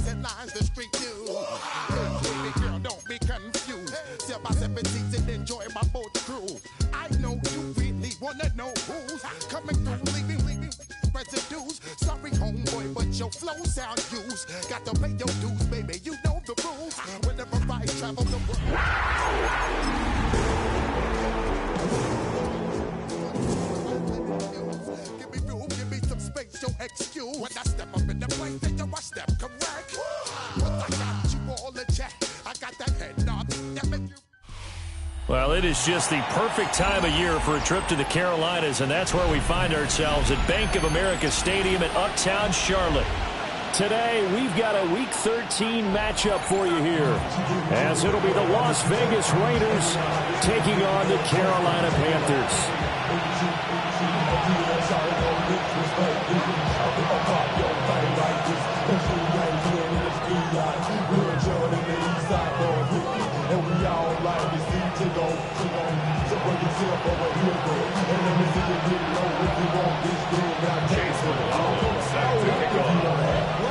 headlines, the street news. Baby girl, don't be confused. Still my 17s and enjoy my boat crew. I know you really wanna know who's coming through, leaving residues. Sorry, homeboy, but your flow sound used. Got to pay your dues, baby. You know the rules. Whenever I travel the world. Give me room, give me some space, your excuse. When I step up in the place, then you I step correct. But I got you all in check. I got that head nod that make you. Well, it is just the perfect time of year for a trip to the Carolinas, and that's where we find ourselves at Bank of America Stadium in Uptown Charlotte. Today, we've got a Week 13 matchup for you here, as it'll be the Las Vegas Raiders taking on the Carolina Panthers.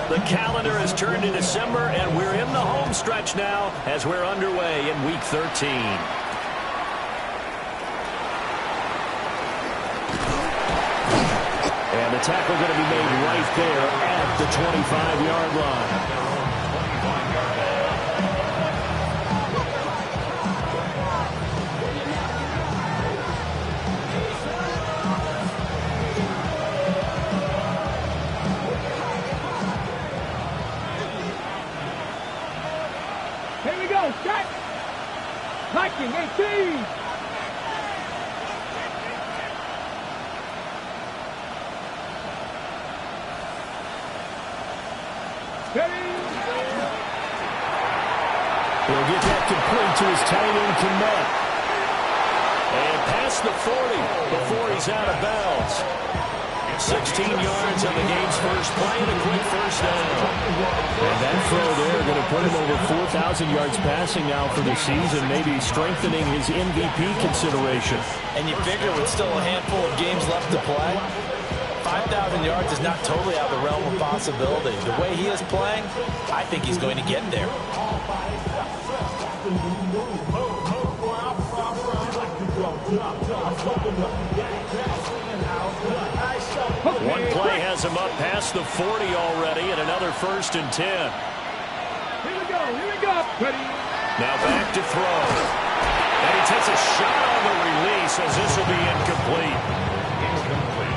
The calendar has turned to December, and we're in the home stretch now as we're underway in Week 13. And the tackle going to be made right there at the 25-yard line. Set! Hiking 18! Steady! He'll get that complete to his tight end, Kmet. And past the 40 before he's out of bounds. 16 yards on the game's first play and a quick first down. And that throw there going to put him over 4,000 yards passing now for the season, maybe strengthening his MVP consideration. And you figure with still a handful of games left to play, 5,000 yards is not totally out of the realm of possibility. The way he is playing, I think he's going to get there. One play has him up past the 40 already, and another 1st and 10. Here we go, Ready? Now back to throw. And he takes a shot on the release as this will be incomplete.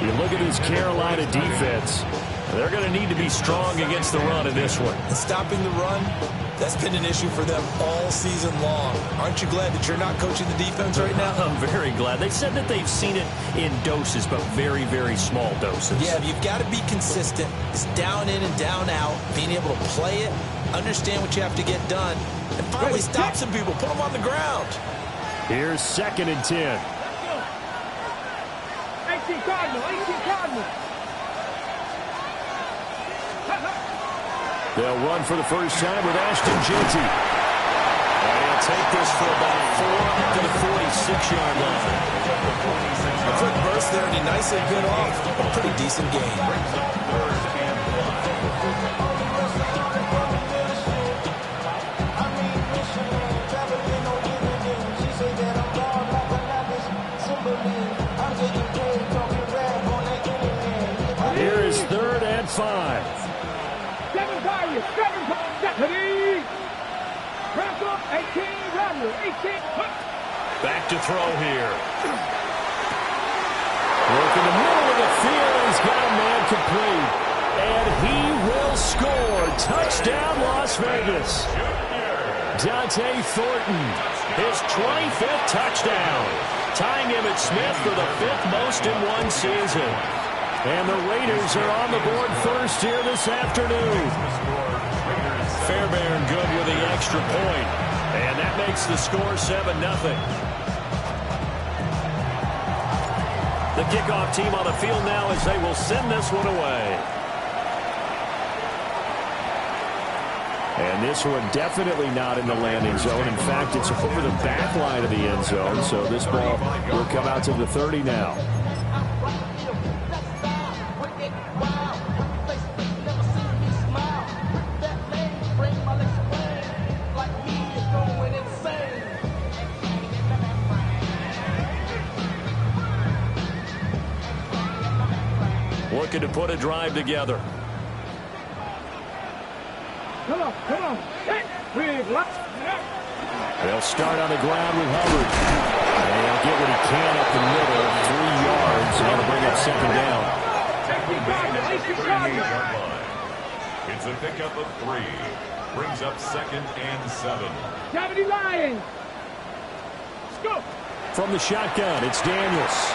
You look at this Carolina defense. They're going to need to be strong against the run in this one. Stopping the run, that's been an issue for them all season long. Aren't you glad that you're not coaching the defense right now? I'm very glad. They said that they've seen it in doses, but very, very small doses. Yeah, you've got to be consistent. It's down in and down out, being able to play it, understand what you have to get done, and finally stop some people, put them on the ground. Here's 2nd and 10. 18 Cardinal. They'll run for the first time with Ashton Jeanty. And he'll take this for about 4 to the 46-yard line. A quick burst there, and he nicely bit off a pretty decent game. Here is 3rd and 5. 7 targets, 7 Stephanie! Crack up, 18, Rodney, 18, Back to throw here. Work in the middle of the field, he's got a man complete. And he will score. Touchdown, Las Vegas. Dante Thornton, his 25th touchdown. Tying Emmitt Smith for the 5th most in one season. And the Raiders are on the board first here this afternoon. Fairbairn good with the extra point. And that makes the score 7-0. The kickoff team on the field now as they will send this one away. And this one definitely not in the landing zone. In fact, it's over the back line of the end zone. So this ball will come out to the 30 now. looking to put a drive together. Come on. They'll start on the ground with Hubbard. And he'll get what he can up the middle, 3 yards, and that'll bring up second down. It's a pickup of 3. Brings up 2nd and 7. 70 Lions. Let's go. From the shotgun, it's Daniels.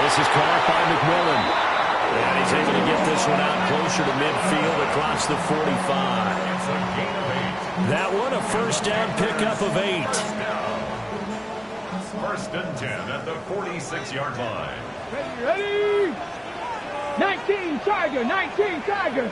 This is caught by McMillan. And he's able to get this one out closer to midfield across the 45. It's a gain of 8. That one a first down pickup of 8. First and 10 at the 46-yard line. Ready? 19 Tiger. Ready?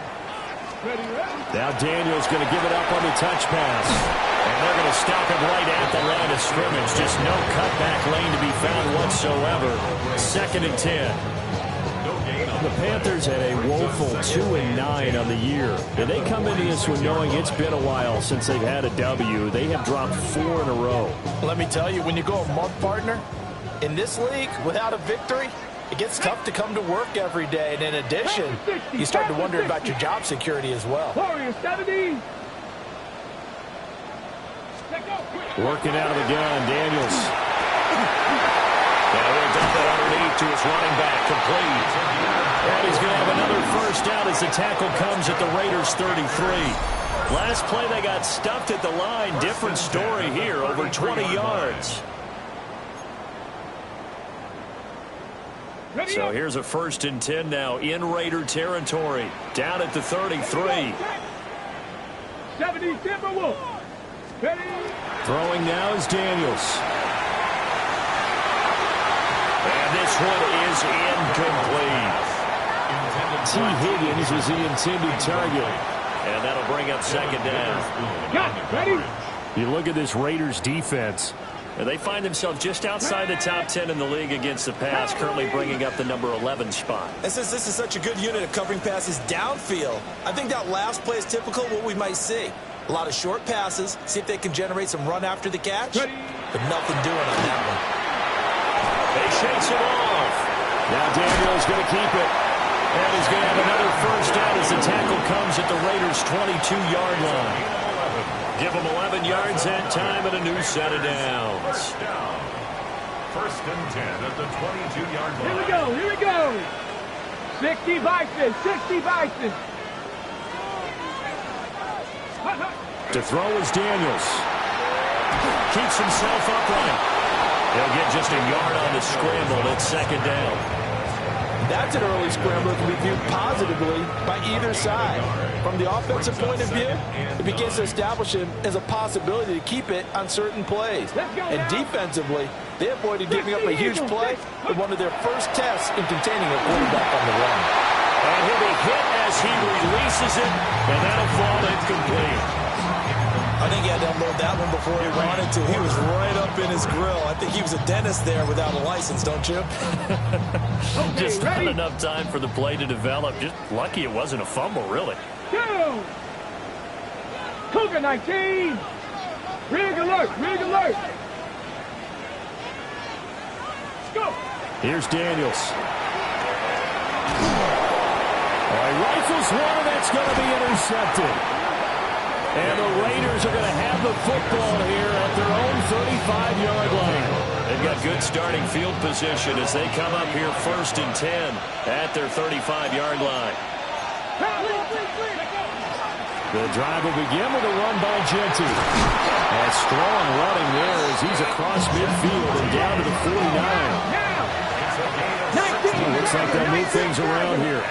Now Daniels going to give it up on the touch pass. And they're going to stop him right at the line of scrimmage. Just no cutback lane to be found whatsoever. 2nd and 10. The Panthers had a woeful 2-9 on the year. And they come into this one knowing it's been a while since they've had a W. They have dropped 4 in a row. Let me tell you, when you go a month, partner, in this league, without a victory, it gets tough to come to work every day. And in addition, you start to wonder about your job security as well. Warriors 70. Working out of the gun, Daniels. Now he'll dump it underneath to his running back, complete. And he's going to have another first down as the tackle comes at the Raiders' 33. Last play they got stuffed at the line. Different story here, over 20 yards. So here's a 1st and 10 now in Raider territory. Down at the 33. 70 Timberwolves. Ready? Throwing now is Daniels. And this one is incomplete. T. Higgins was the intended target. And that'll bring up second down. Got it. Ready? You look at this Raiders defense. And they find themselves just outside the top 10 in the league against the pass, currently bringing up the number 11 spot. And since this is such a good unit of covering passes downfield, I think that last play is typical of what we might see. A lot of short passes, see if they can generate some run after the catch, but nothing doing on that one. They shakes it off. Now Daniel's going to keep it. And he's going to have another first down as the tackle comes at the Raiders' 22-yard line. Give them 11 yards that time and a new set of downs. First and 10 at the 22-yard line. Here we go. 60 Bison. To throw is Daniels. Keeps himself upright. He'll get just a yard on the scramble. It's second down. That's an early scrambler that can be viewed positively by either side. From the offensive point of view, it begins to establish him as a possibility to keep it on certain plays. And defensively, they avoided giving up a huge play with one of their first tests in containing a quarterback on the run. And he'll be hit as he releases it, and that'll fall incomplete. I think he had to unload that one before he wanted to. He was right up in his grill. I think he was a dentist there without a license, don't you? Just not enough time for the play to develop. Just lucky it wasn't a fumble, really. Go! Cougar 19. Rig alert. Let's go. Here's Daniels. He rifles one, and that's going to be intercepted. And the Raiders are going to have the football here at their own 35-yard line. They've got good starting field position as they come up here 1st and 10 at their 35-yard line. The drive will begin with a run by Genty. A strong running there as he's across midfield and down to the 49. Looks like they'll move things around here.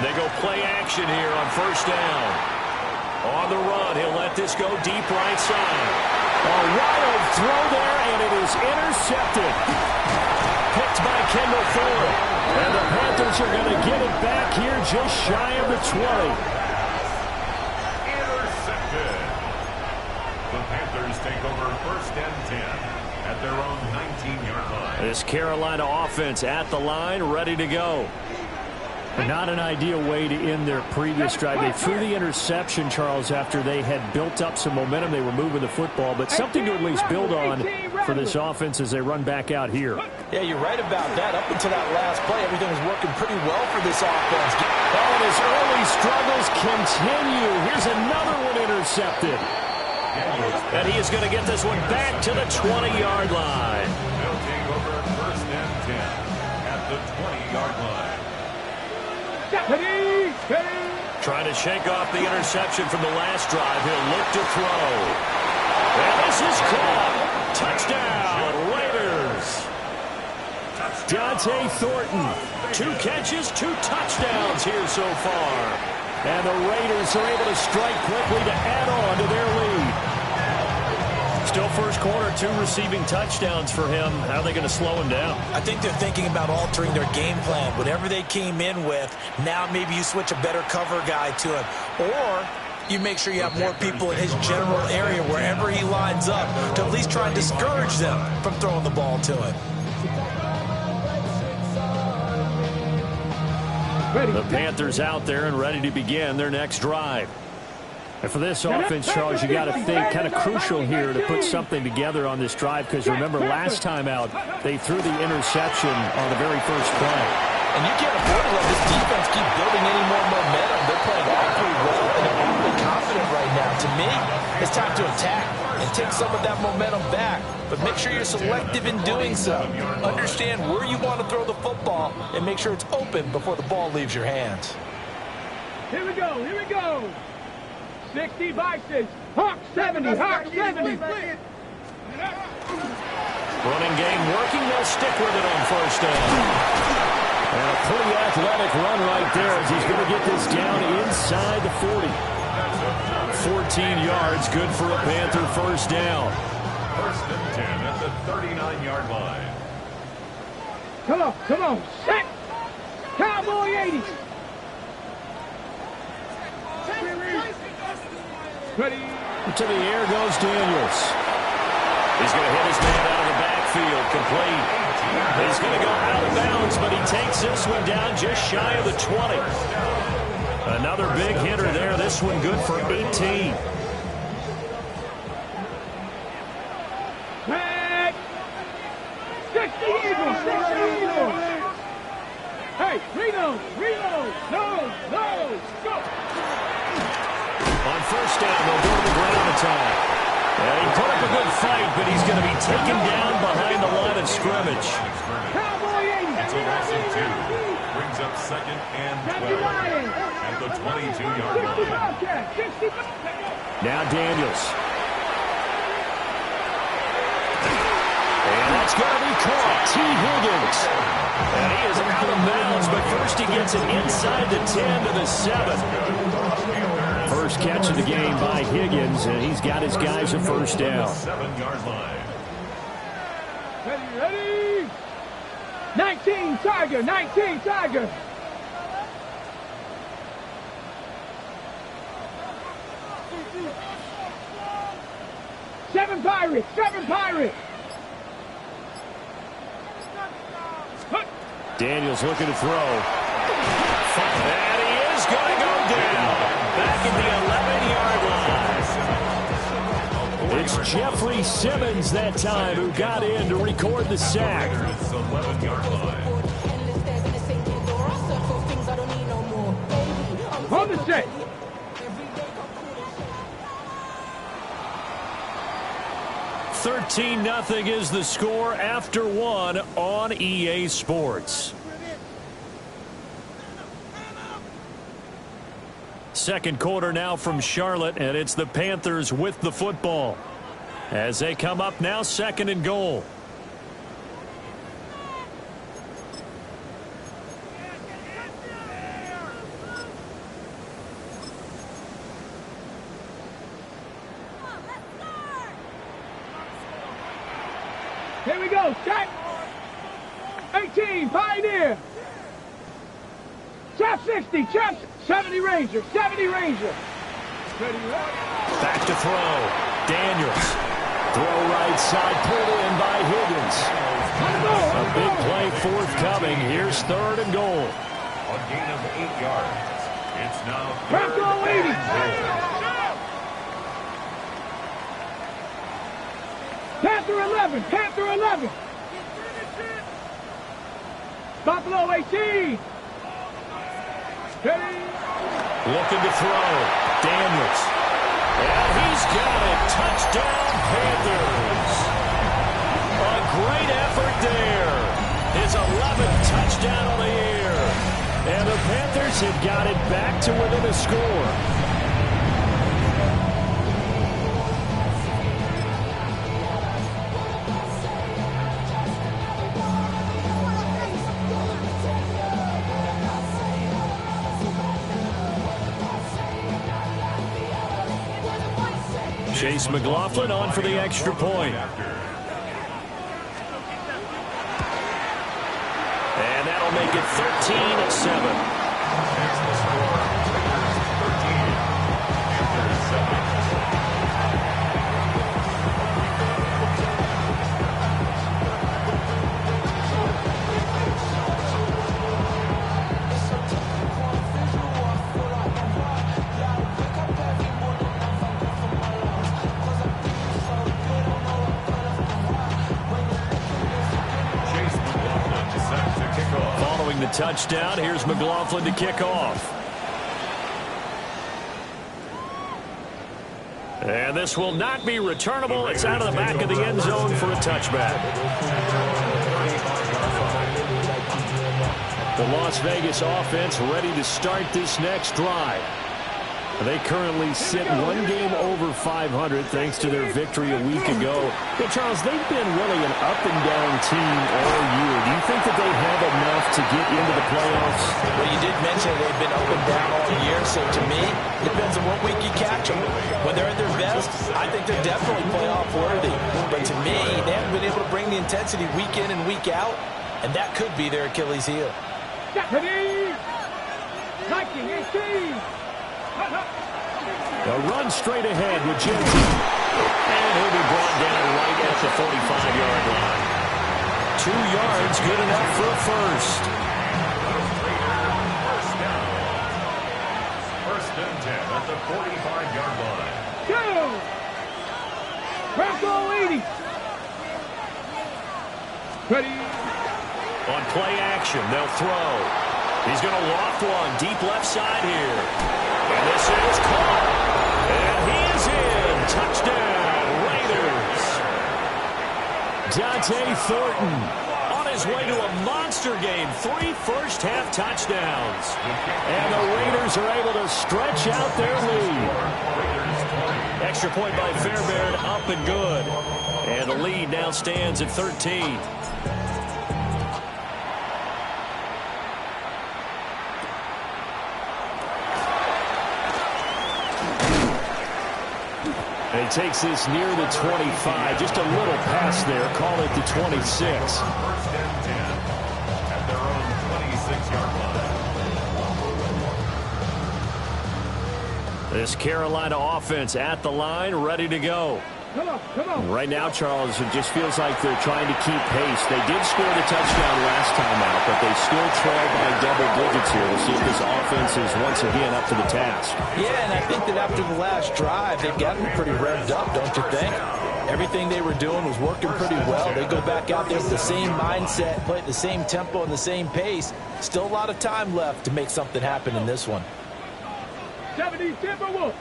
They go play action here on first down. On the run, he'll let this go deep right side. A wild throw there, and it is intercepted. Picked by Kendall Fuller. And the Panthers are going to get it back here just shy of the 20. Intercepted. The Panthers take over 1st and 10 at their own 19-yard line. This Carolina offense at the line, ready to go. Not an ideal way to end their previous drive. They threw the interception, Charles, after they had built up some momentum. They were moving the football, but something to at least build on for this offense as they run back out here. Yeah, you're right about that. Up until that last play, everything was working pretty well for this offense. Oh, and his early struggles continue. Here's another one intercepted. And he is going to get this one back to the 20-yard line. They'll take over first and 10 at the 20-yard line. Trying to shake off the interception from the last drive. He'll look to throw. And this is caught. Touchdown, Raiders. Dante Thornton, 2 catches, 2 touchdowns here so far. And the Raiders are able to strike quickly to add on to their lead. Still first quarter, 2 receiving touchdowns for him. How are they going to slow him down? I think they're thinking about altering their game plan. Whatever they came in with, now maybe you switch a better cover guy to him. Or you make sure you have more people in his general area wherever he lines up to at least try and discourage them from throwing the ball to him. The Panthers out there and ready to begin their next drive. And for this offense, Charles, you got to think kind of crucial here to put something together on this drive, because remember last time out they threw the interception on the very first play. And you can't afford to let this defense keep building any more momentum. They're playing awfully well and they're awfully confident right now. To me, it's time to attack and take some of that momentum back. But make sure you're selective in doing so. Understand where you want to throw the football and make sure it's open before the ball leaves your hands. Here we go, here we go. 60 vices. Hawk 70, Hawk 70. Running game working. They'll stick with it on first down. And a pretty athletic run right there as he's going to get this down inside the 40. 14 yards, good for a Panther first down. First and 10 at the 39-yard line. Come on, set. Cowboy 80. Ready. To the air goes Daniels. He's going to hit his man out of the backfield, complete. He's going to go out of bounds, but he takes this one down just shy of the 20. Another big hitter there. This one good for 18. Back. 60 Eagles, 60 Eagles. Hey, Reno, no, go. On first down, they'll go to the ground attack. And he put up a good fight, but he's going to be taken down behind the line of scrimmage. Cowboy 80. It's a loss of 2. Brings up second and 12 at the 22-yard line. Now Daniels. And that's going to be caught. T. Higgins. And he is out of bounds, but first he gets it inside the 10 to the 7. First catch of the game by Higgins, and he's got his guys a first down. 7-yard line. Ready. 19 Tiger. 7 Pirates. Daniels looking to throw. And he is going to go down. Back in the 11-yard line. It's Jeffrey Simmons that time who got in to record the sack. 11-yard line. On the set. $13-0 is the score after 1 on EA Sports. Second quarter now from Charlotte, and it's the Panthers with the football as they come up now, second and goal. Here we go, check. 18, Pioneer. Chap 60, Chap 70 Ranger. Back to throw. Daniels. Throw right side, pulled in by Higgins. A big play forthcoming. Here's third and goal. A gain of 8 yards. It's now Bronco 80. Panther 11. Panther 11. Buffalo 18. Ready. Looking to throw. Daniels. And he's got it. Touchdown, Panthers. A great effort there. His 11th touchdown of the year. And the Panthers have got it back to within a score. Chase McLaughlin on for the extra point. And that'll make it 13-7. Touchdown. Here's McLaughlin to kick off. And this will not be returnable. It's out of the back of the end zone for a touchback. The Las Vegas offense ready to start this next drive. They currently sit one game over 500 thanks to their victory a week ago. But Charles, they've been really an up-and-down team all year. Do you think that they have enough to get into the playoffs? Well, you did mention they've been up and down all year, so to me, it depends on what week you catch them. When they're at their best, I think they're definitely playoff worthy. But to me, they haven't been able to bring the intensity week in and week out, and that could be their Achilles heel. Deputy! Viking 18! A run straight ahead with Jensen. And he'll be brought down right at the 45-yard line. 2 yards, good enough for a first. First and 10 at the 45-yard line. Go! Bronco 80. Ready. On play action, they'll throw. He's going to loft one deep left side here. And this is caught. And he is in. Touchdown, Raiders. Dont'e Thornton on his way to a monster game. 3 first-half touchdowns. And the Raiders are able to stretch out their lead. Extra point by Fairbairn, up and good. And the lead now stands at 13. He takes this near the 25. Just a little pass there. Call it the 26. First and 10 at their own 26-yard line. This Carolina offense at the line, ready to go. Come on. Right now, Charles, it just feels like they're trying to keep pace. They did score the touchdown last time out, but they still trail by double digits here. We'll see if this offense is once again up to the task. Yeah, and I think that after the last drive, they've gotten pretty revved up, don't you think? Everything they were doing was working pretty well. They go back out there with the same mindset, play at the same tempo and the same pace. Still a lot of time left to make something happen in this one. 70 Timberwolves.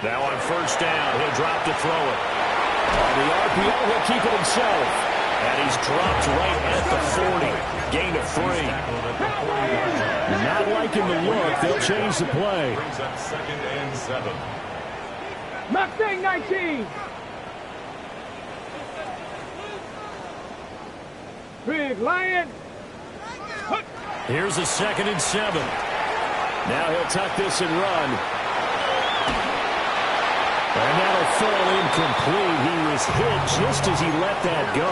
Now on first down, he'll drop to throw it. On the RPO, he'll keep it himself. And he's dropped right at the 40. Gain of 3. Not liking the look. They'll change the play. Brings up 2nd and 7. Mustang 19. Big Lion. Here's a 2nd and 7. Now he'll tuck this and run. And that'll fall incomplete. He was hit just as he let that go.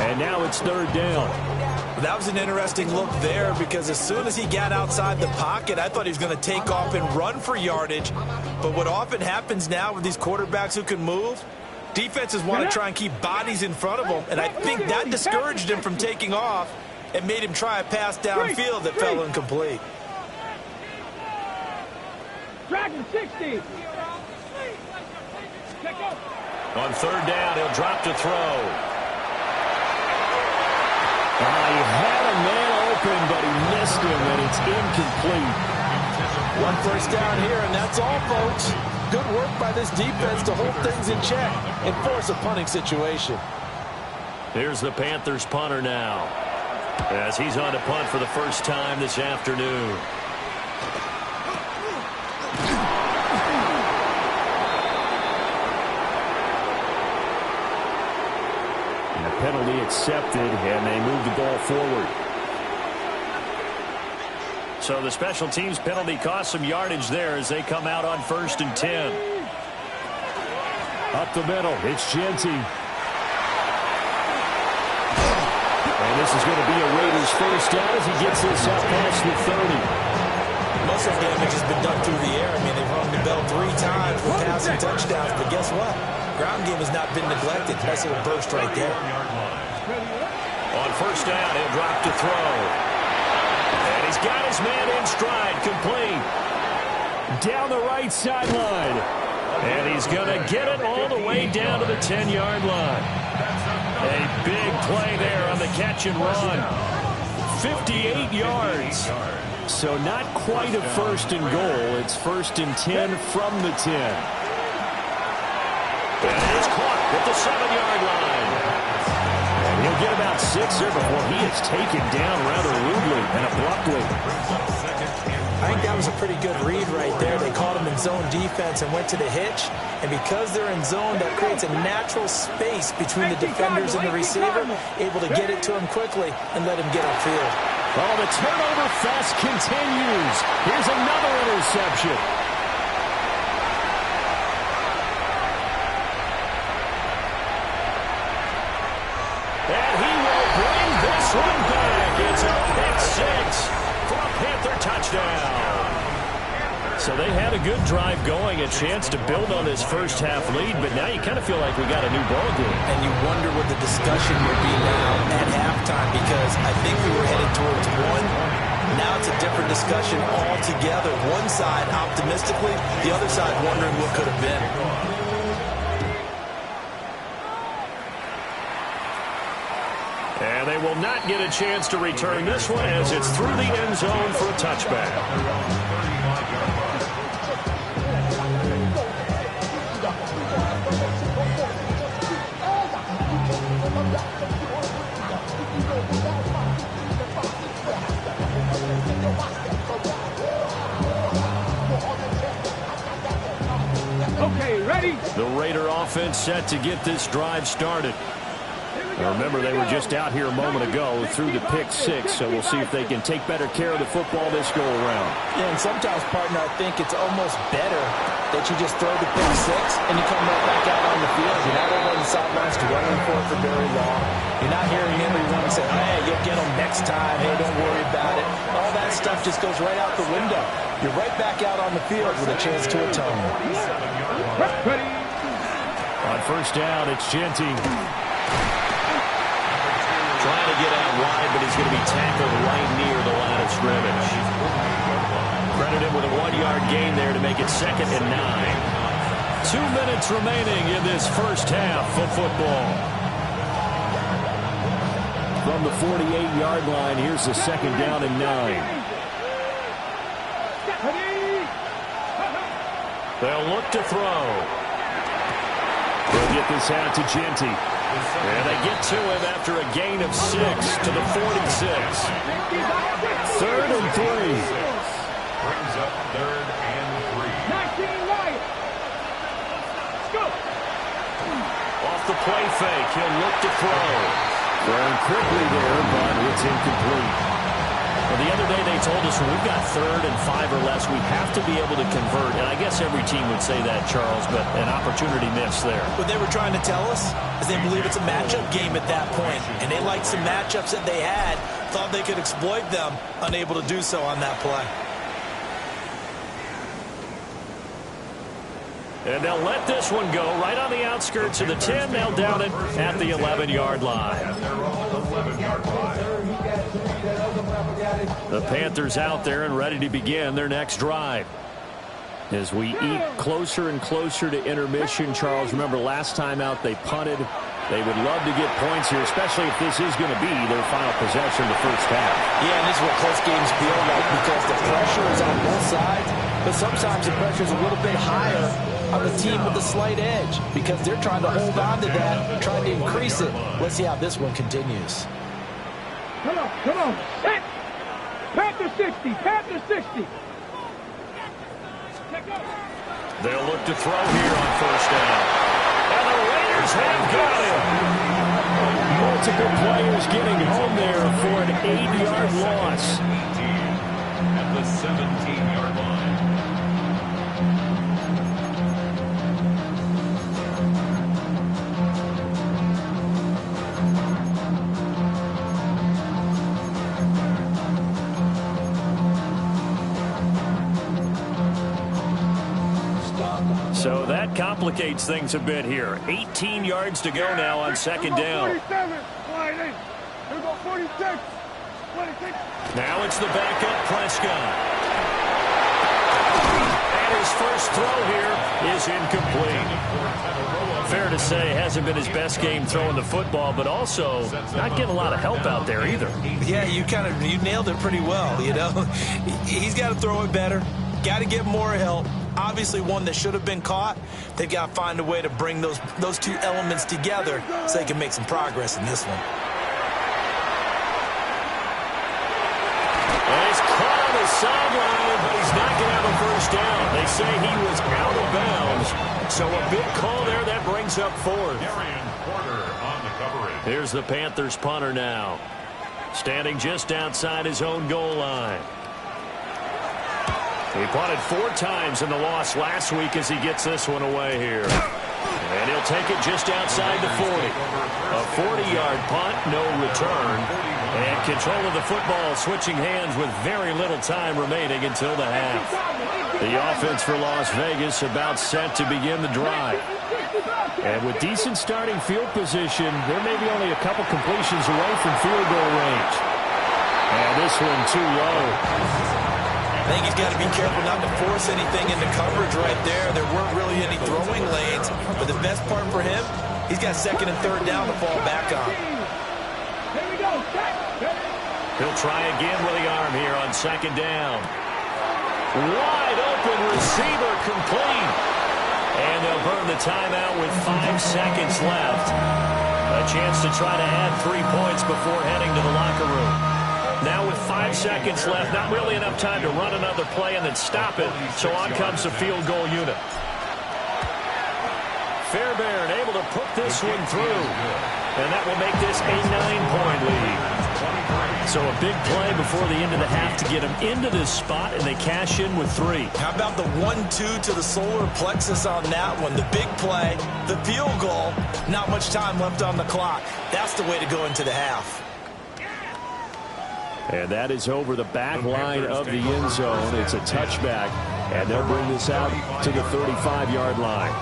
And now it's 3rd down. That was an interesting look there because as soon as he got outside the pocket, I thought he was going to take off and run for yardage. But what often happens now with these quarterbacks who can move, defenses want to try and keep bodies in front of them. And I think that discouraged him from taking off and made him try a pass downfield that fell incomplete. Dragon 60. On third down, he'll drop to throw. He had a man open, but he missed him, and it's incomplete. One first down here, and that's all, folks. Good work by this defense to hold things in check and force a punting situation. Here's the Panthers punter now, as he's on to punt for the first time this afternoon. And a penalty accepted, and they move the ball forward. So the special teams penalty cost some yardage there as they come out on 1st and 10. Up the middle, it's Jeanty. And this is going to be a Raiders first down as he gets this up past the 30. Muscle damage has been done through the air. I mean, they've rung the bell 3 times with passing touchdowns, but guess what? Ground game has not been neglected. Nice little burst right there. On first down, he'll drop to throw. And he's got his man in stride, complete. Down the right sideline. And he's going to get it all the way down to the 10-yard line. A big play there on the catch and run. 58 yards. So not quite a first and goal. It's 1st and 10 from the 10. And it is caught at the 7-yard line. And he'll get about 6 there before he is taken down rather rudely and abruptly. I think that was a pretty good read right there. They called him in zone defense and went to the hitch. And because they're in zone, that creates a natural space between the defenders and the receiver, able to get it to him quickly and let him get upfield. Oh, the turnover fest continues. Here's another interception. And he will bring this one back. It's a pick 6 for a Panther touchdown. So they had a good drive going, a chance to build on this first half lead, but now you kind of feel like we got a new ball game. And you wonder what the discussion will be now at halftime, because I think we were headed towards one. Now it's a different discussion altogether. One side optimistically, the other side wondering what could have been. And they will not get a chance to return this one as it's through the end zone for a touchback. Okay, ready? The Raider offense set to get this drive started. Now remember, they were just out here a moment ago through the pick 6, so we'll see if they can take better care of the football this go around. Yeah, and sometimes, partner, I think it's almost better that you just throw the pick 6 and you come right back out on the field. You're not over on the sidelines dwelling for it for very long. You're not hearing everyone say, hey, you'll get them next time. Hey, don't worry about it. All that stuff just goes right out the window. You're right back out on the field with a chance to atone. Ready? On first down, it's Jeanty. Trying to get out wide, but he's going to be tackled right near the line of scrimmage. Credit him with a 1-yard gain there to make it 2nd and 9. 2 minutes remaining in this first half of football. From the 48-yard line, here's the 2nd down and 9. They'll look to throw. They'll get this out to Jeanty. And they get to him after a gain of 6 to the 46. 3rd and 3. Brings up 3rd and 3. 19 right. Go. Off the play fake, he'll look to throw. Throwing quickly there, but it's incomplete. Well, the other day they told us when we've got 3rd and 5 or less, we have to be able to convert. And I guess every team would say that, Charles, but an opportunity missed there. What they were trying to tell us is they believe it's a matchup game at that point. And they liked some matchups that they had, thought they could exploit them, unable to do so on that play. And they'll let this one go right on the outskirts of the 10. They'll down it at the 11-yard line. The Panthers out there and ready to begin their next drive. As we eat closer and closer to intermission, Charles, remember last time out they punted. They would love to get points here, especially if this is going to be their final possession of the first half. Yeah, and this is what close games feel like because the pressure is on both sides, but sometimes the pressure is a little bit higher on the team with the slight edge because they're trying to hold on to that, trying to increase it. Let's see how this one continues. Come on, set! Panther 60, Panther 60! They'll look to throw here on first down. And the Raiders have got him. Multiple players getting home there for an 8-yard loss. At the 17-yard line. So that complicates things a bit here. 18 yards to go now on second down. 47, slide in. Here go 46, 26. Now it's the backup Prescott. And his first throw here is incomplete. Fair to say, hasn't been his best game throwing the football, but also not getting a lot of help out there either. Yeah, you nailed it pretty well, you know. He's got to throw it better. Got to get more help. Obviously one that should have been caught. They've got to find a way to bring those two elements together so they can make some progress in this one. And he's caught on the sideline, but he's not going to have a first down. They say he was out of bounds. So a big call there that brings up fourth. On the coverage. Here's the Panthers punter now. Standing just outside his own goal line. He punted 4 times in the loss last week as he gets this one away here. And he'll take it just outside the 40. A 40-yard punt, no return. And control of the football switching hands with very little time remaining until the half. The offense for Las Vegas about set to begin the drive. And with decent starting field position, there may be only a couple completions away from field goal range. And this one too low. I think he's got to be careful not to force anything into coverage right there. There weren't really any throwing lanes, but the best part for him, he's got second and third down to fall back on. He'll try again with the arm here on second down. Wide open receiver complete. And they'll burn the timeout with 5 seconds left. A chance to try to add 3 points before heading to the locker room. Now with 5 seconds left, not really enough time to run another play and then stop it. So on comes the field goal unit. Fairbairn able to put this one through. And that will make this a 9-point lead. So a big play before the end of the half to get them into this spot, and they cash in with 3. How about the 1-2 to the solar plexus on that one? The big play, the field goal, not much time left on the clock. That's the way to go into the half. And that is over the back line of the end zone. It's a touchback, and they'll bring this out to the 35-yard line.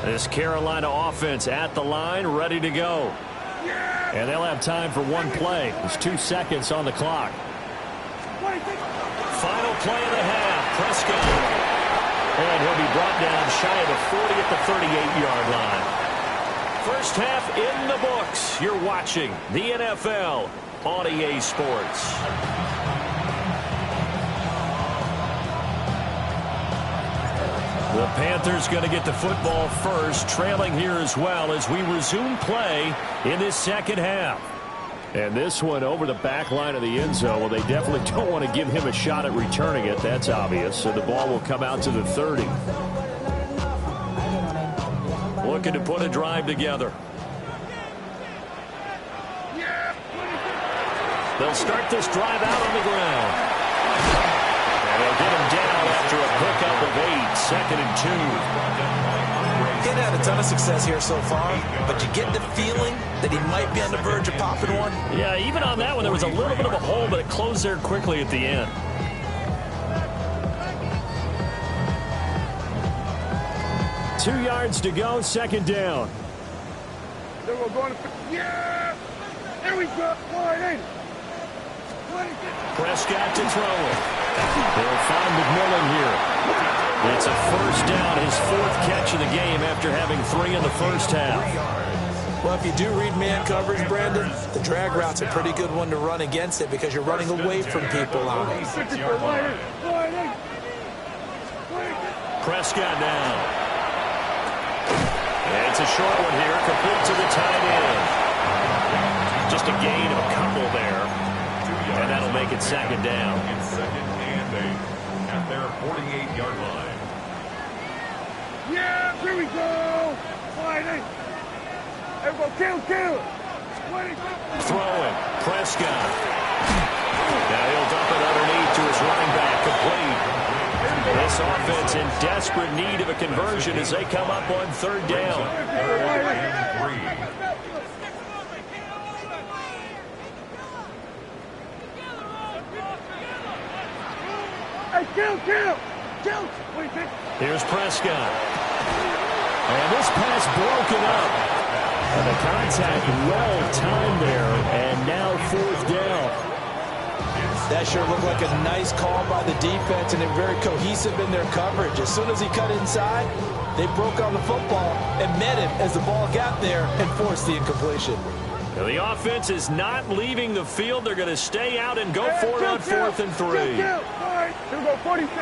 This Carolina offense at the line, ready to go. And they'll have time for one play. There's 2 seconds on the clock. Final play of the half. Prescott. And he'll be brought down shy of the 40 at the 38-yard line. First half in the books. You're watching the NFL on EA Sports. The Panthers going to get the football first, trailing here as well as we resume play in this second half. And this one over the back line of the end zone. Well, they definitely don't want to give him a shot at returning it. That's obvious. So the ball will come out to the 30. Looking to put a drive together. They'll start this drive out on the ground. And they'll get him down after a pickup of 8, 2nd and 2. He's had a ton of success here so far, but you get the feeling that he might be on the verge of popping one. Yeah, even on that one, there was a little bit of a hole, but it closed there quickly at the end. Two yards to go, second down. Then we're going to... Yeah! There we go. Prescott to throw it. They'll find McMillan here. It's a first down, his fourth catch of the game after having 3 in the first half. Well, if you do read man coverage, Brandon, the drag route's a pretty good one to run against it because you're running away from people on it. Prescott now. It's a short one here, complete to the tight end. Just a gain of a couple there, and that'll make it second down. Second and 8 at their 48-yard line. Yeah, here we go. Everybody, kill. Throwing, Prescott. Now he'll dump it underneath to his running back, complete. This offense in desperate need of a conversion as they come up on third down. Hey, kill. Here's Prescott. And this pass broken up. And the contact well timed there, and now fourth down. That sure looked like a nice call by the defense, and they're very cohesive in their coverage. As soon as he cut inside, they broke on the football and met him as the ball got there and forced the incompletion. Now the offense is not leaving the field. They're going to stay out and go for it on 4th and 3. Here we go, 46.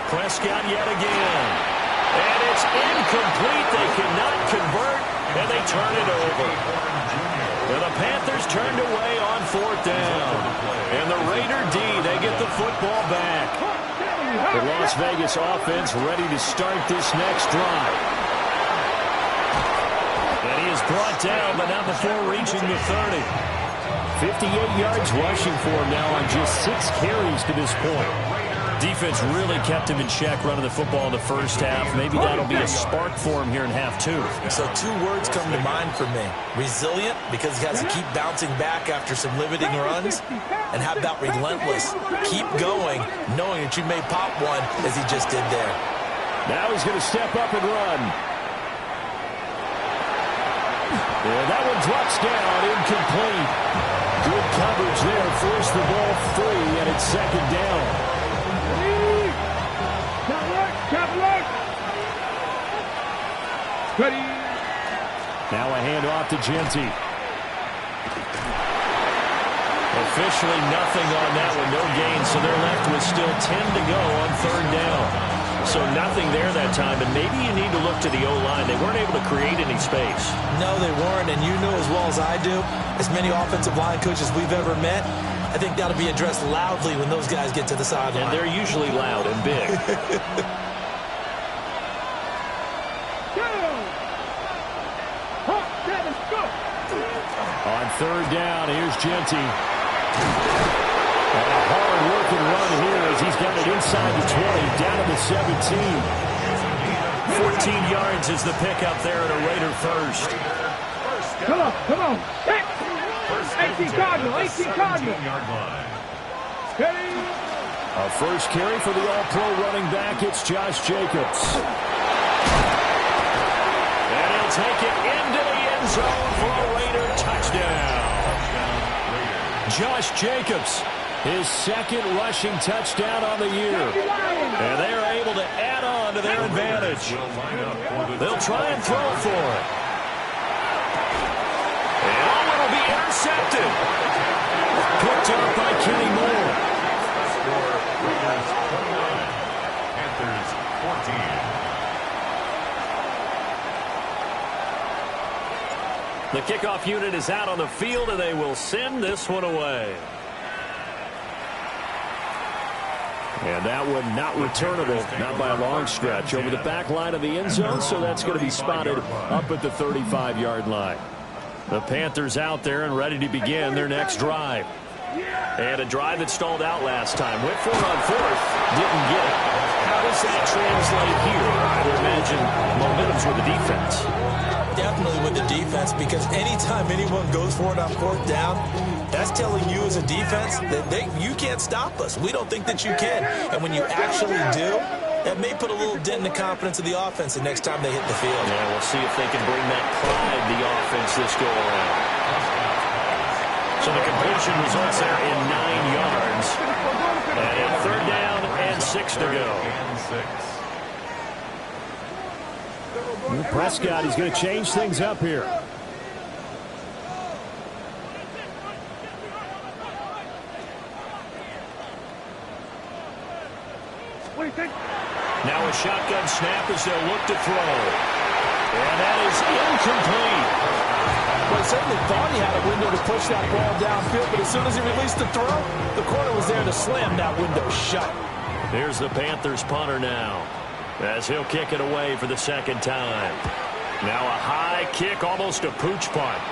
Prescott yet again. And it's incomplete. They cannot convert, and they turn it over. Well, the Panthers turned away on 4th down. And the Raider D, they get the football back. The Las Vegas offense ready to start this next drive. And he is brought down, but not before reaching the 30. 58 yards rushing for him now on just 6 carries to this point. Defense really kept him in check running the football in the first half. Maybe that'll be a spark for him here in half 2. So 2 words come to mind for me. Resilient, because he has to keep bouncing back after some limiting runs. And how about relentless? Keep going, knowing that you may pop one as he just did there. Now he's going to step up and run. Yeah, that one drops down, incomplete. Good coverage there, forced the ball free, and it's second down. Ready. Now a handoff to Genty. Officially nothing on that one, no gain, so they're left with still 10 to go on 3rd down. So nothing there that time, and maybe you need to look to the O-line. They weren't able to create any space. No, they weren't, and you know as well as I do, as many offensive line coaches we've ever met, I think that'll be addressed loudly when those guys get to the sideline. And they're usually loud and big. On 3rd down, here's Genty. And a hard-working run here as he's got it inside the 20, down to the 17. 14 yards is the pickup there at a Raider first. Come on. 18 Cardinal. Ready. A first carry for the All-Pro running back, it's Josh Jacobs. And he'll take it into the end zone for a Raider touchdown. Josh Jacobs, his 2nd rushing touchdown on the year. And they're able to add on to their advantage. They'll try and throw for it. And it'll be intercepted. Picked up by Kenny Moore. Panthers 14. The kickoff unit is out on the field, and they will send this one away. And that one not returnable, not by a long stretch, over the back line of the end zone, so that's going to be spotted up at the 35-yard line. The Panthers out there and ready to begin their next drive. And a drive that stalled out last time. Went for it on 4th, didn't get it. How does that translate here? I would imagine momentum's with the defense. Definitely with the defense, because anytime anyone goes for it on 4th down, that's telling you as a defense that you can't stop us. We don't think that you can. And when you actually do, That may put a little dent in the confidence of the offense the next time they hit the field. Yeah, we'll see if they can bring that pride, the offense, this go around. So the completion results there in 9 yards. And 3rd down and 6 to go. Prescott, he's going to change things up here. Now a shotgun snap as they'll look to throw. And that is incomplete. Well, he certainly thought he had a window to push that ball downfield, but as soon as he released the throw, the corner was there to slam that window shut. Here's the Panthers punter now, as he'll kick it away for the 2nd time. Now a high kick, almost a pooch punt.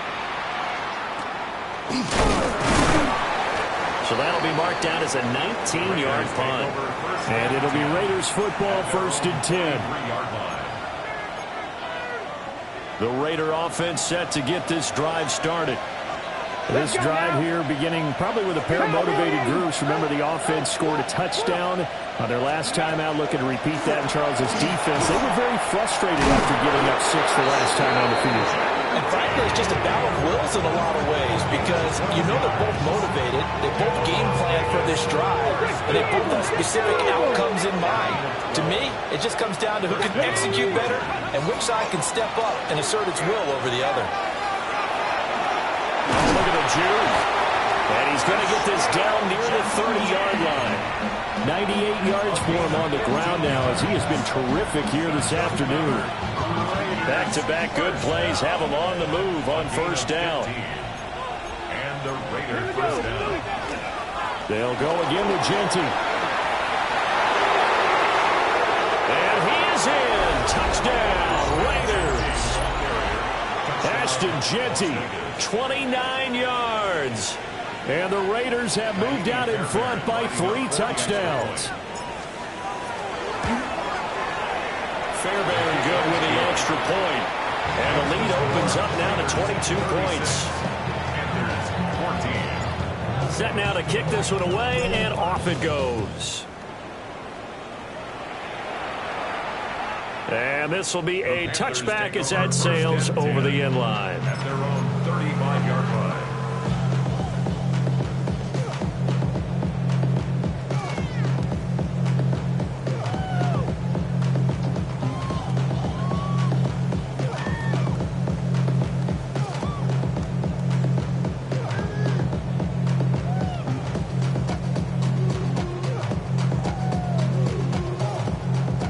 So that'll be marked down as a 19-yard punt. And it'll be Raiders football, 1st and 10. The Raider offense set to get this drive started. This drive here beginning probably with a pair of motivated groups. Remember, the offense scored a touchdown on their last time out, looking to repeat that in Charles's defense. They were very frustrated after giving up 6 the last time on the field. And frankly, it's just a battle of wills in a lot of ways because you know they're both motivated, they both game plan for this drive, and they both have specific outcomes in mind. To me, it just comes down to who can execute better and which side can step up and assert its will over the other. Look at the Jew. And he's going to get this down near the 30-yard line. 98 yards for him on the ground now as he has been terrific here this afternoon. Back-to-back good plays have him on the move on 1st down. And the Raiders 1st down. They'll go again with Genty. And he is in. Touchdown, Raiders. Ashton Genty, 29 yards. And the Raiders have moved out in front by 3 touchdowns. Fairbairn good with the extra point. And the lead opens up now to 22 points. Set now to kick this one away, and off it goes. And this will be a touchback as that sails over the end line. At their own 35-yard line.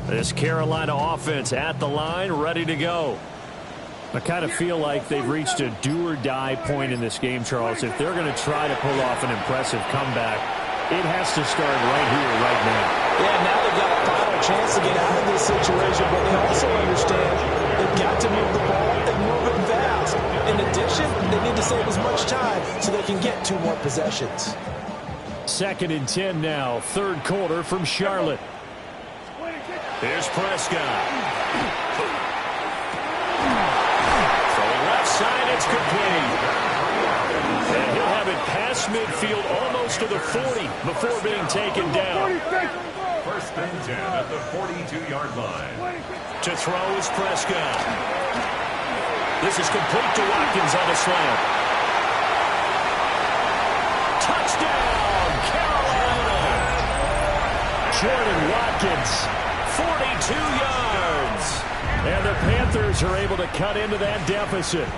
This Carolina offense at the line, ready to go. I kind of feel like they've reached a do-or-die point in this game, Charles. If they're going to try to pull off an impressive comeback, it has to start right here, right now. Yeah, now they've got a final chance to get out of this situation, but they also understand they've got to move the ball and move it fast. In addition, they need to save as much time so they can get 2 more possessions. 2nd and 10 now, 3rd quarter from Charlotte. Here's Prescott. Throwing left side, it's complete. And he'll have it past midfield almost to the 40 before being taken down. 1st and 10 at the 42-yard line. To throw is Prescott. This is complete to Watkins on the slant. Touchdown, Carolina! Jordan Watkins. 42 yards. And the Panthers are able to cut into that deficit.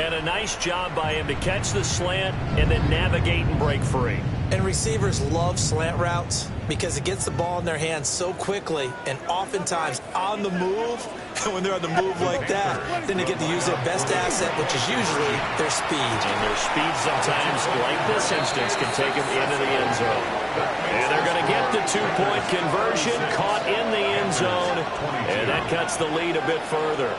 And a nice job by him to catch the slant and then navigate and break free. And receivers love slant routes because it gets the ball in their hands so quickly and oftentimes on the move. And when they're on the move like that, then they get to use their best asset, which is usually their speed. And their speed sometimes, like this instance, can take them into the end zone. And they're going to get the 2-point conversion, caught in the end zone, and that cuts the lead a bit further.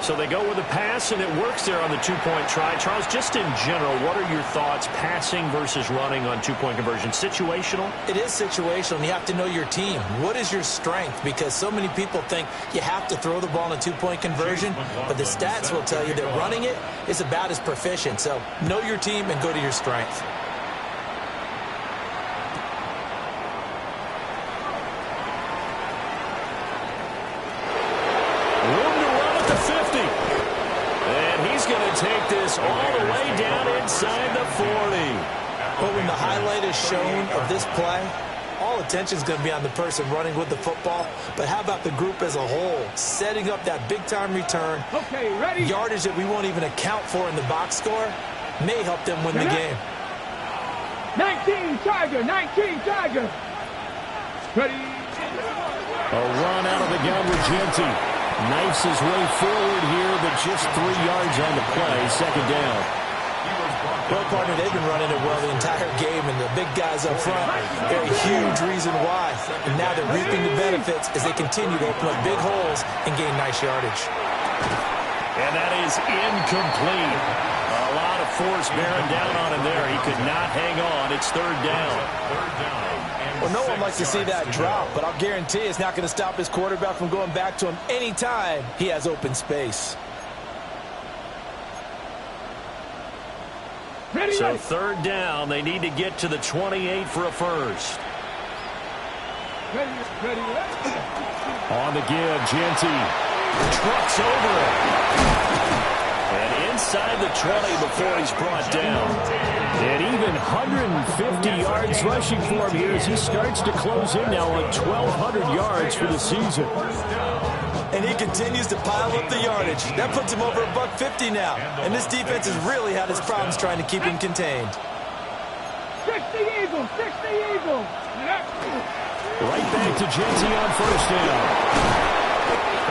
So they go with a pass, and it works there on the 2-point try. Charles, just in general, what are your thoughts passing versus running on 2-point conversion? Situational? It is situational, and you have to know your team. What is your strength? Because so many people think you have to throw the ball in a 2-point conversion, but the stats will tell you that running it is about as proficient. So know your team and go to your strength. take this all the way down inside the 40. But when the highlight is shown of this play, all attention is going to be on the person running with the football. But how about the group as a whole, setting up that big-time return, ready. Yardage that we won't even account for in the box score, may help them win the game. 19 Charger, 19 Charger. Ready. A run out of the gun with Jeanty. Knifes his way forward here, but just 3 yards on the play. Second down. Well, partner, they've been running it well the entire game, and the big guys up front, they're a huge reason why. And now they're reaping the benefits as they continue to open up big holes and gain nice yardage. And that is incomplete. A lot of force bearing down on him there. He could not hang on. It's third down. Well, no one likes to see that drop, but I'll guarantee it's not going to stop his quarterback from going back to him anytime he has open space. So third down, they need to get to the 28 for a first. On the give, Jeanty trucks over it. And inside the 20 before he's brought down. And even 150 yards rushing for him here as he starts to close in now on 1,200 yards for the season. And he continues to pile up the yardage. That puts him over $150 now. And this defense has really had its problems trying to keep him contained. 60 Eagles, 60 Eagles. Right back to Jeanty on first down.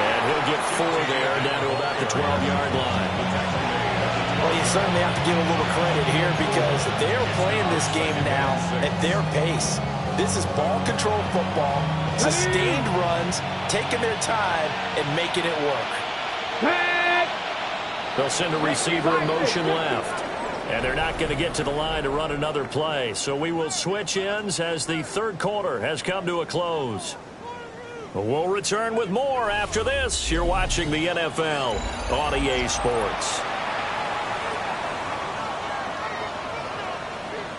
And he'll get 4 there, down to about the 12-yard line. Well, you certainly have to give a little credit here because they're playing this game now at their pace. This is ball control football, sustained runs, taking their time and making it work. They'll send a receiver in motion left. And they're not going to get to the line to run another play. So we will switch ends as the third quarter has come to a close. We'll return with more after this. You're watching the NFL on EA Sports.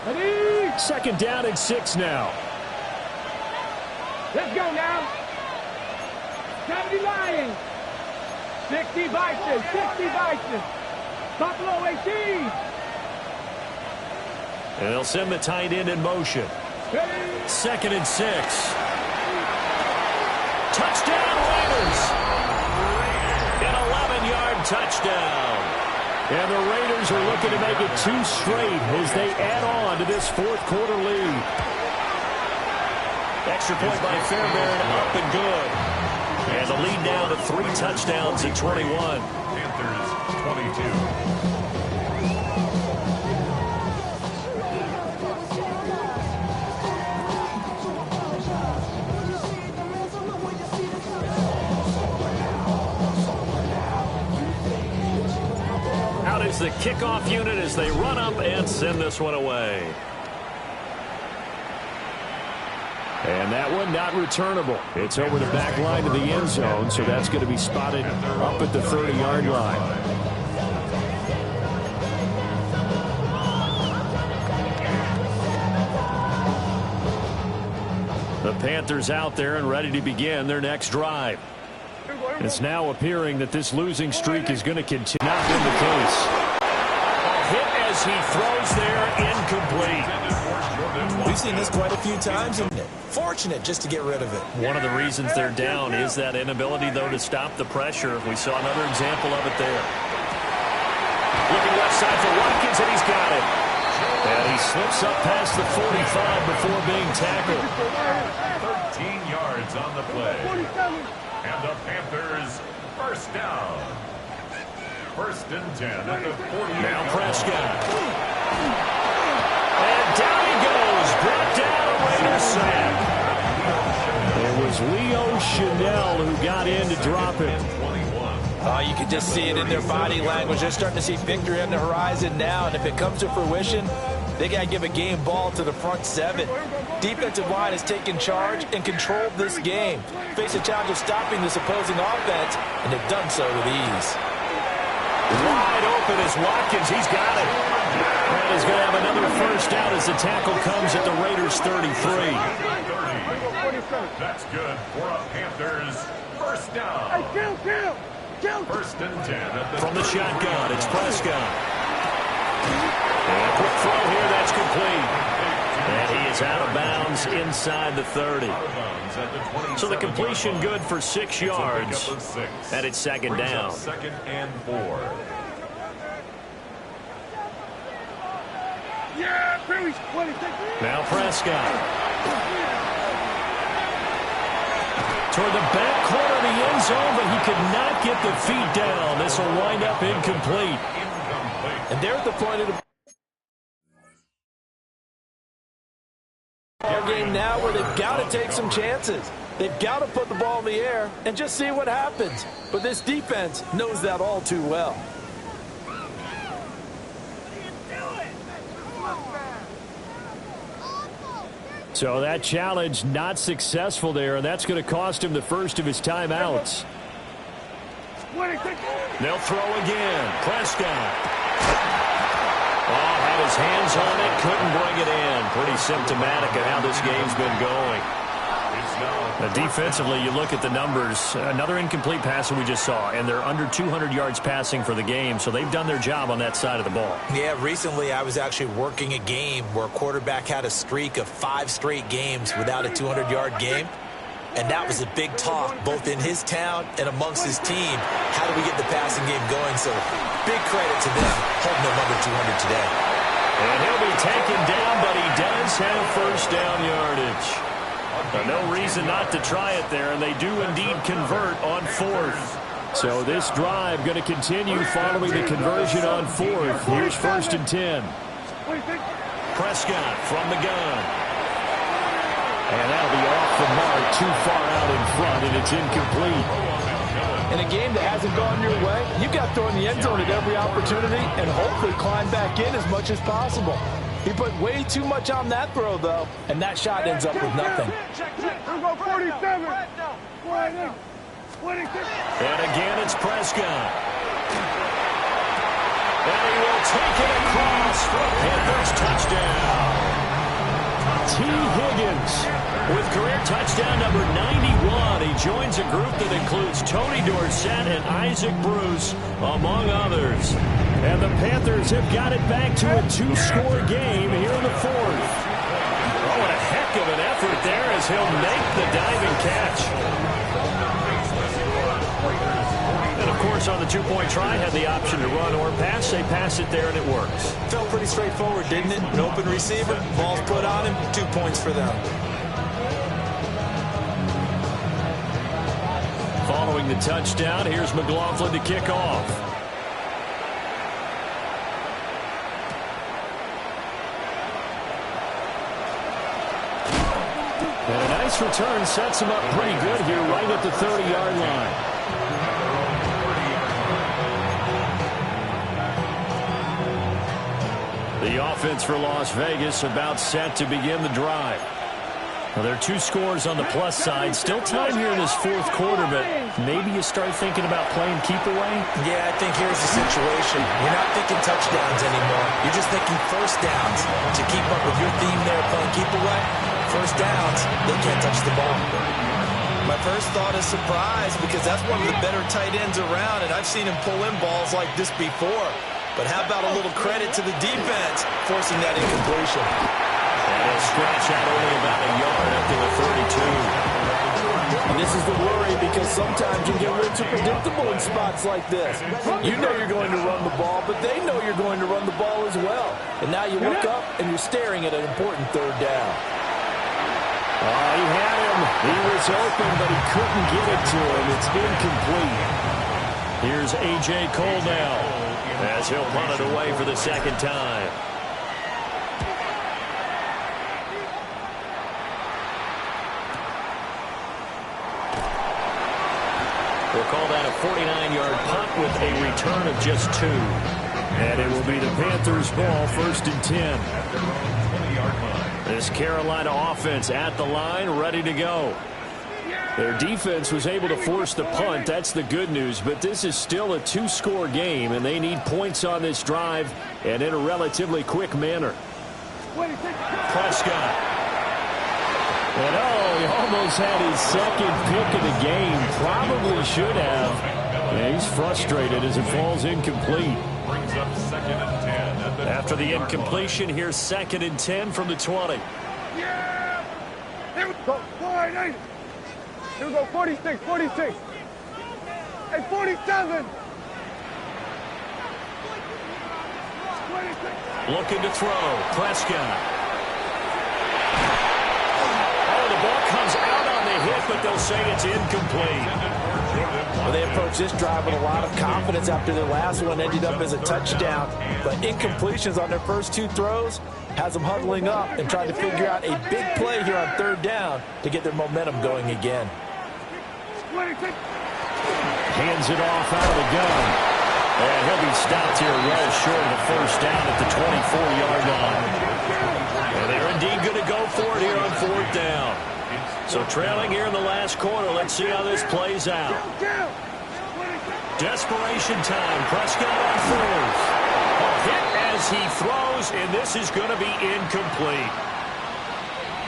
Ready? Second down and 6 now. Let's go now. 70 Lions. 60 Bison. 60 Bison. Buffalo 18. And they'll send the tight end in motion. Ready? Second and 6. Touchdown Raiders. An 11-yard touchdown. And the Raiders are looking to make it 2 straight as they add on to this fourth quarter lead. Extra point by Fairbairn, up and good. And the lead now to 3 touchdowns at 21. Panthers 22. Out is the kickoff unit as they run up and send this one away. And that one not returnable. It's over the back line of the end zone, so that's going to be spotted up at the 30-yard line. The Panthers out there and ready to begin their next drive. It's now appearing that this losing streak is going to continue. Not been the case. A hit as he throws there, incomplete. We've seen this quite a few times, and fortunate just to get rid of it. One of the reasons they're down is that inability, though, to stop the pressure. We saw another example of it there. Looking left side for Watkins, and he's got it. And he slips up past the 45 before being tackled. 13 yards on the play. And the Panthers first down. First and 10 at the 48. Now Prescott. And down he goes. Brought down a Raiders sack. It was Leo Chanel who got in to drop it. You can just see it in their body language. They're starting to see victory on the horizon now, and if it comes to fruition, they got to give a game ball to the front 7. Defensive line has taken charge and controlled this game. Face a challenge of stopping this opposing offense, and they've done so with ease. Wide open is Watkins. He's got it. And he's going to have another first down as the tackle comes at the Raiders' 33. That's good for a Panthers first down. Hey, kill. First and 10 at the From the shotgun, it's Prescott. And a quick throw here, that's complete. And he is out of bounds inside the 30. So the completion good for 6 yards. And it's second down. Second and 4. Now Prescott. Toward the back corner of the end zone, but he could not get the feet down. This will wind up incomplete. And they're at the point of the game now where they've got to take some chances. They've got to put the ball in the air and just see what happens. But this defense knows that all too well. So that challenge not successful there, and that's going to cost him the first of his timeouts. They'll throw again. Prescott. Oh, had his hands on it, couldn't bring it in. Pretty symptomatic of how this game's been going. Defensively, you look at the numbers. Another incomplete pass that we just saw, and they're under 200 yards passing for the game, so they've done their job on that side of the ball. Yeah, recently I was actually working a game where a quarterback had a streak of 5 straight games without a 200-yard game. And that was a big talk, both in his town and amongst his team. How do we get the passing game going? So big credit to them holding them under 200 today. And he'll be taken down, but he does have first down yardage. No reason not to try it there, and they do indeed convert on 4th. So this drive going to continue following the conversion on 4th. Here's first and 10. Prescott from the gun. And that'll be off the mark, too far out in front, and it's incomplete. In a game that hasn't gone your way, you've got to throw in the end zone at every opportunity and hopefully climb back in as much as possible. He put way too much on that throw, though, and that shot ends up with nothing. And again, it's Prescott. And he will take it across for a Panthers touchdown. T. Higgins with career touchdown number 91. He joins a group that includes Tony Dorsett and Isaac Bruce, among others. And the Panthers have got it back to a 2-score game here in the 4th. Oh, what a heck of an effort there as he'll make the diving catch. And, of course, on the 2-point try, had the option to run or pass. They pass it there, and it works. Felt pretty straightforward, didn't it? An open receiver, ball's put on him, 2 points for them. Following the touchdown, here's McLaughlin to kick off. And a nice return sets him up pretty good here right at the 30-yard line. The offense for Las Vegas about set to begin the drive. Well, there are 2 scores on the plus side. Still time here in this 4th quarter, but maybe you start thinking about playing keep away? Yeah, I think here's the situation. You're not thinking touchdowns anymore. You're just thinking first downs. To keep up with your theme there playing keep away, first downs, they can't touch the ball. My first thought is surprise because that's one of the better tight ends around, and I've seen him pull in balls like this before. But how about a little credit to the defense forcing that incompletion? And he'll scratch out only about a yard up to the 32. And this is the worry because sometimes you get a little too predictable in spots like this. You know you're going to run the ball, but they know you're going to run the ball as well. And now you look up and you're staring at an important 3rd down. Oh, he had him. He was open, but he couldn't get it to him. It's incomplete. Here's A.J. Cole now as he'll punt it away for the 2nd time. We'll call that a 49-yard punt with a return of just 2. And it will be the Panthers' ball, 1st and 10. This Carolina offense at the line, ready to go. Their defense was able to force the punt. That's the good news. But this is still a 2-score game, and they need points on this drive and in a relatively quick manner. Prescott. And, oh, he almost had his 2nd pick of the game. Probably should have. Yeah, he's frustrated as it falls incomplete. Brings up 2nd and 10. After the incompletion, here's 2nd and 10 from the 20. Yeah! Here we go. 48. Here we go. 46. 46. Hey, 47. 26. Looking to throw. Prescott. Oh, the ball comes out on the hit, but they'll say it's incomplete. Well, they approached this drive with a lot of confidence after their last one ended up as a touchdown. But incompletions on their first 2 throws has them huddling up and trying to figure out a big play here on 3rd down to get their momentum going again. 26. Hands it off out of the gun. And he'll be stopped here well short of the first down at the 24-yard line. And they're indeed going to go for it here on 4th down. So trailing here in the last quarter. Let's see how this plays out. Desperation time. Prescott on 4th. A hit as he throws, and this is going to be incomplete.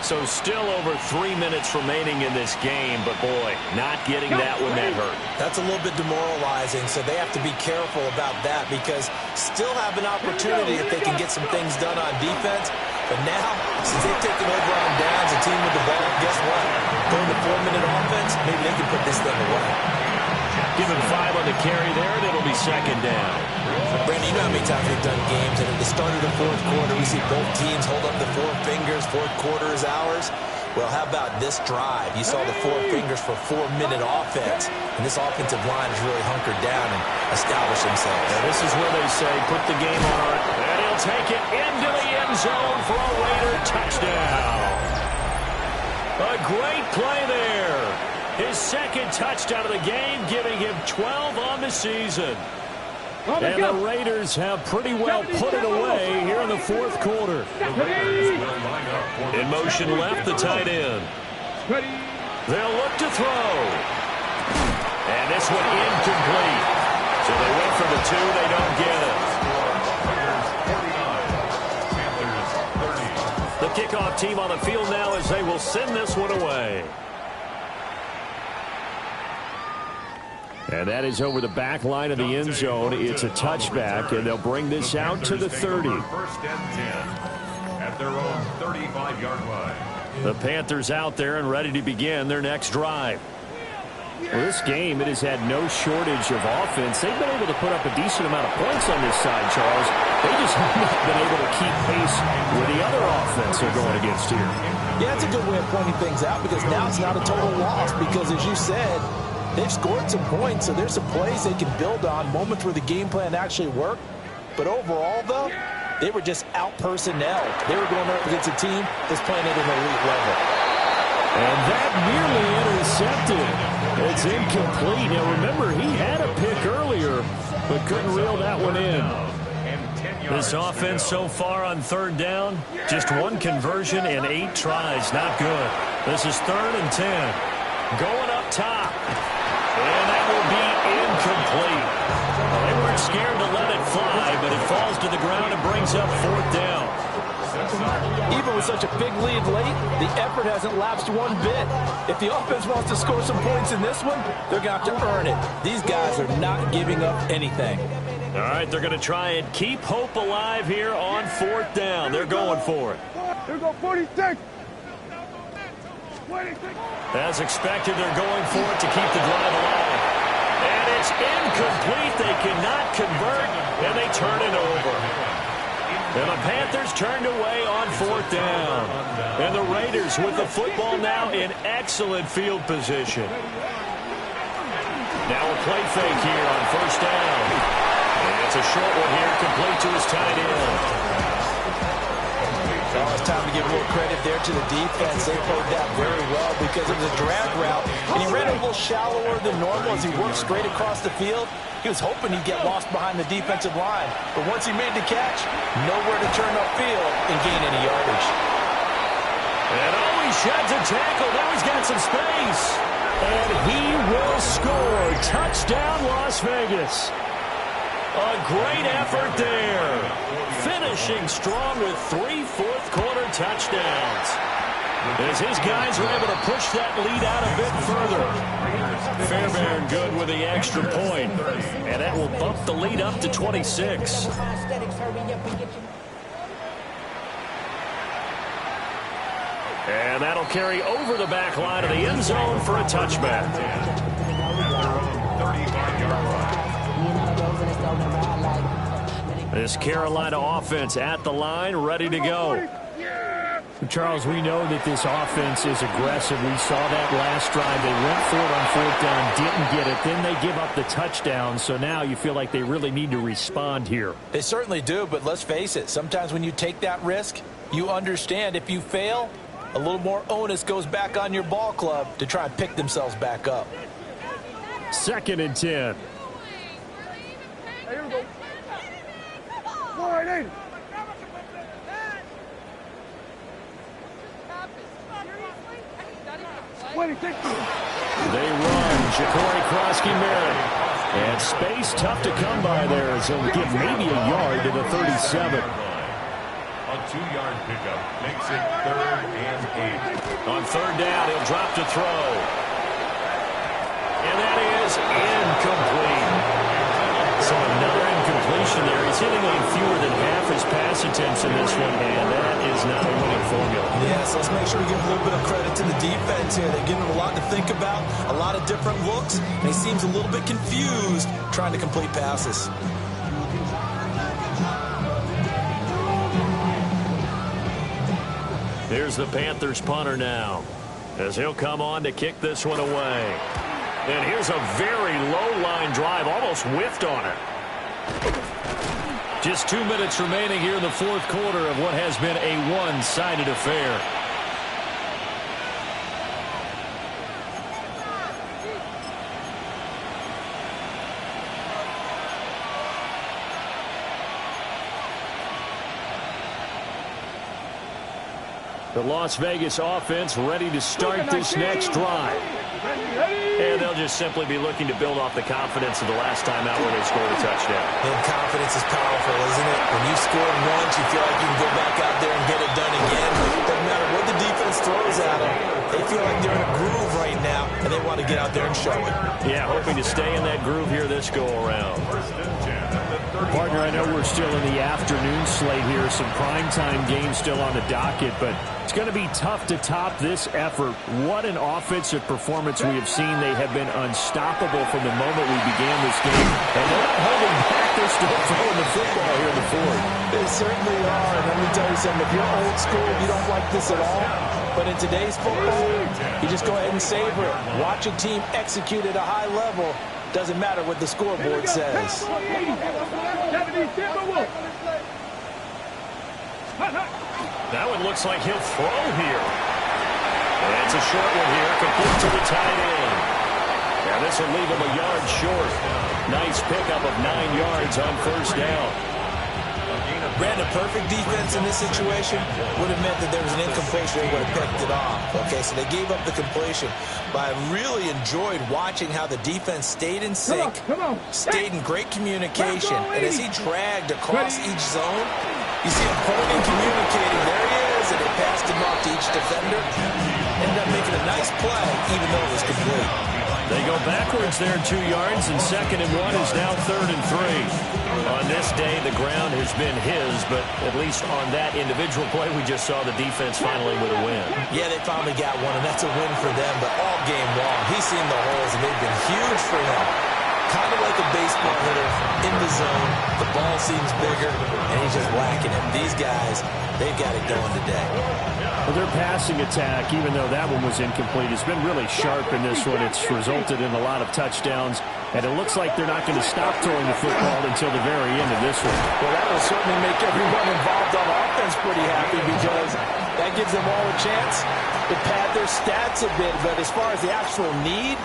So still over 3 minutes remaining in this game, but boy, not getting that one that hurt. That's a little bit demoralizing, so they have to be careful about that because still have an opportunity if they can get some things done on defense. But now, since they've taken over on downs, a team with the ball, guess what? Going to 4-minute offense, maybe they can put this thing away. Give him 5 on the carry there, and it'll be 2nd down. Brandon, you know how many times we've done games, and at the start of the 4th quarter, we see both teams hold up the 4 fingers, 4th quarter is ours. Well, how about this drive? You saw the 4 fingers for 4-minute offense, and this offensive line has really hunkered down and established themselves. And this is where they say, put the game on, and he'll take it into the end zone for a Raider touchdown. A great play there. His 2nd touchdown of the game, giving him 12 on the season. And the Raiders have pretty well put it away here in the 4th quarter. In motion left, the tight end. They'll look to throw. And this one incomplete. So they went for the 2, they don't get it. The kickoff team on the field now as they will send this one away. And that is over the back line of the end zone. It's a touchback, and they'll bring this out to the 30. 1st and 10 at their own 35-yard line. The Panthers out there and ready to begin their next drive. Well, this game, it has had no shortage of offense. They've been able to put up a decent amount of points on this side, Charles. They just have not been able to keep pace with the other offense they're going against here. Yeah, it's a good way of pointing things out because now it's not a total loss because, as you said, they've scored some points, so there's some plays they can build on, moments where the game plan actually worked. But overall, though, they were just out-personnel. They were going up against a team that's playing at an elite level. And that nearly intercepted. It's incomplete. Now, remember, he had a pick earlier, but couldn't reel that one in. This offense so far on 3rd down, just 1 conversion and 8 tries. Not good. This is 3rd and 10. Going up top. And that will be incomplete. They weren't scared to let it fly, but it falls to the ground and brings up 4th down. Even with such a big lead late, the effort hasn't lapsed one bit. If the offense wants to score some points in this one, they're going to have to earn it. These guys are not giving up anything. All right, they're going to try and keep hope alive here on 4th down. They're going for it. Here we go, 46. As expected, they're going for it to keep the drive alive. And it's incomplete. They cannot convert, and they turn it over. And the Panthers turned away on 4th down. And the Raiders with the football now in excellent field position. Now a play fake here on 1st down. And it's a short one here, complete to his tight end. Well, it's time to give a little credit there to the defense. They played that very well because it was a drag route, and he ran a little shallower than normal as he worked straight across the field. He was hoping he'd get lost behind the defensive line, but once he made the catch, nowhere to turn upfield and gain any yardage. And he sheds a tackle. Now he's got some space. And he will score. Touchdown, Las Vegas. A great effort there. Finishing strong with 3 fourth-quarter touchdowns. As his guys are able to push that lead out a bit further. Fairbairn good with the extra point. And that will bump the lead up to 26. And that'll carry over the back line of the end zone for a touchback. This Carolina offense at the line, ready to go. Charles, we know that this offense is aggressive. We saw that last drive. They went for it on 4th down, didn't get it. Then they give up the touchdown. So now you feel like they really need to respond here. They certainly do, but let's face it. Sometimes when you take that risk, you understand if you fail, a little more onus goes back on your ball club to try and pick themselves back up. 2nd and 10. Here we go. Wide eight. They run. Ja'Cory Krosky-Merritt. And space tough to come by there as he'll give maybe a yard to the 37. A 2-yard pickup makes it 3rd and 8. On 3rd down, he'll drop to throw. And that is incomplete. So another incompletion there. He's hitting on fewer than half his pass attempts in this one, and that is not a winning formula. Yeah, so let's make sure we give a little bit of credit to the defense here. They're giving him a lot to think about, a lot of different looks, and he seems a little bit confused trying to complete passes. Here's the Panthers punter now, as he'll come on to kick this one away. And here's a very low line drive, almost whiffed on it. Just 2 minutes remaining here in the 4th quarter of what has been a one-sided affair. The Las Vegas offense ready to start this next drive. And they'll just simply be looking to build off the confidence of the last time out where they scored a touchdown. And confidence is powerful, isn't it? When you score once, you feel like you can go back out there and get it done again. Doesn't matter what the defense throws at them. They feel like they're in a groove right now, and they want to get out there and show it. Yeah, hoping to stay in that groove here this go-around. Partner, I know we're still in the afternoon slate here. Some primetime games still on the docket, but it's going to be tough to top this effort. What an offensive performance we have seen. They have been unstoppable from the moment we began this game. And they're not holding back. They're still throwing the football here in the 4th. They certainly are. And let me tell you something. If you're old school, you don't like this at all. But in today's football, you just go ahead and savor it. Watch a team execute at a high level. Doesn't matter what the scoreboard says. That one looks like he'll throw here. And it's a short one here, complete to the tight end. Now this will leave him a yard short. Nice pickup of 9 yards on 1st down. Brandon, perfect defense in this situation would have meant that there was an incompletion. They would have picked it off. Okay, so they gave up the completion. But I really enjoyed watching how the defense stayed in sync, stayed in great communication. And as he dragged across each zone, you see him pointing, communicating. There he is, and they passed him off to each defender. Ended up making a nice play, even though it was complete. They go backwards there 2 yards, and 2nd and 1 is now 3rd and 3. On this day, the ground has been his, but at least on that individual play, we just saw the defense finally with a win. Yeah, they finally got one, and that's a win for them, but all game long, he's seen the holes, and they've been huge for him. Kind of like a baseball hitter in the zone. The ball seems bigger, and he's just whacking it. These guys, they've got it going today. Well, their passing attack, even though that one was incomplete, has been really sharp in this one. It's resulted in a lot of touchdowns, and it looks like they're not going to stop throwing the football until the very end of this one. Well, that will certainly make everyone involved on offense pretty happy because that gives them all a chance to pad their stats a bit. But as far as the actual need,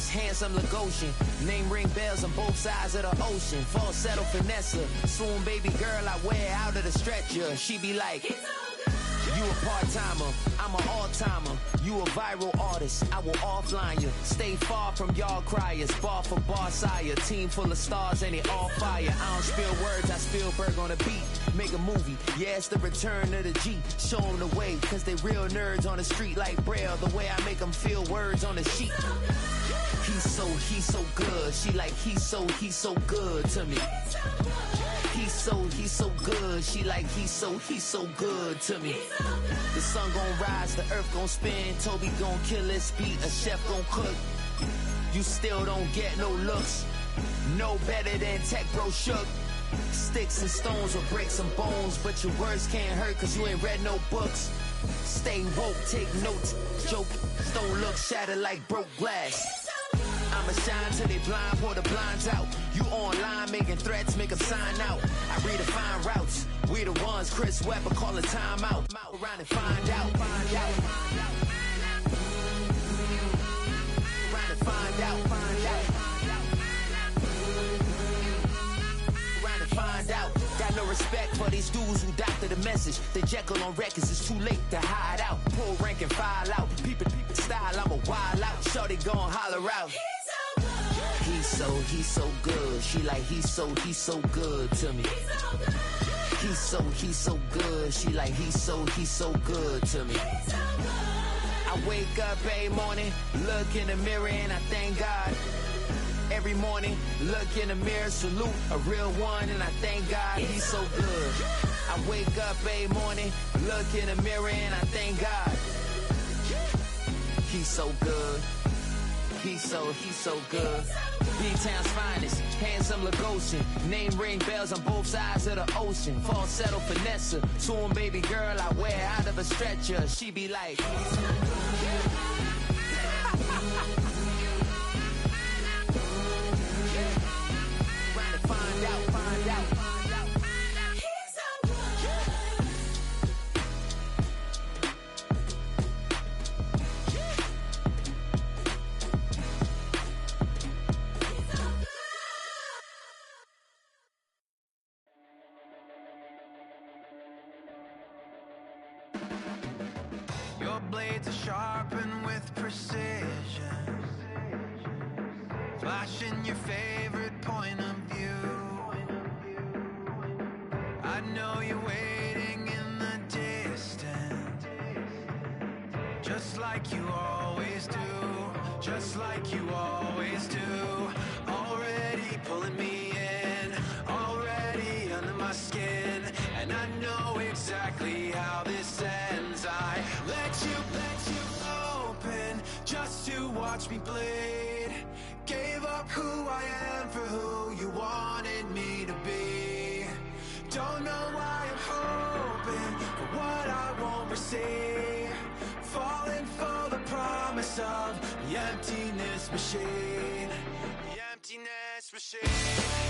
handsome Lagosian. Name ring bells on both sides of the ocean. Falsetto Vanessa. Swoon baby girl I wear out of the stretcher. She be like, You a part-timer, I'm an all-timer. You a viral artist, I will offline you. Stay far from y'all criers, bar for bar sire. Team full of stars and it all fire. I don't spill words, I Spielberg on a beat. Make a movie, yeah, it's the return of the G. Show them the way, cause they real nerds on the street like Braille. The way I make them feel words on the sheet. He's so good. She like, he's so good to me. He's so good. She like, he's so good to me. The sun gon' rise, the earth gon' spin. Toby gon' kill this beat, a chef gon' cook. You still don't get no looks. No better than Tech Bro Shook. Sticks and stones or bricks and bones, but your words can't hurt cause you ain't read no books. Stay woke, take notes, joke. Don't look shattered like broke glass. I'ma shine till they blind, pour the blinds out. You online making threats, make them sign out. I redefine routes. We the ones Chris Webber calling time out. Around and find out. Around and find out. Around and find out. Got no respect for these dudes who doctor the message. They Jekyll on records, it's too late to hide out. Pull rank and file out. Peep style, I'm a wild out. Shorty gon' holler out. He's so good. She like, he's so good to me. He's so good. She like, he's so good to me. I wake up every morning, look in the mirror and I thank God. Every morning, look in the mirror, salute a real one and I thank God he's so good. I wake up every morning, look in the mirror and I thank God. He's so good. He's so good. B-Town's finest, handsome Lagosian. Name ring bells on both sides of the ocean. Falsetto finesse, soon baby girl I wear out of a stretcher. She be like, trying to find out. Your blades are sharpened with precision, flashing your favorite point of view. I know you're waiting in the distance, just like you always do, just like you always do. Already pulling me in, already under my skin, and I know exactly how this ends. I let you open just to watch me bleed. Gave up who I am for who you wanted me to be. Don't know why I'm hoping for what I won't receive. Falling for the promise of the emptiness machine. The emptiness machine.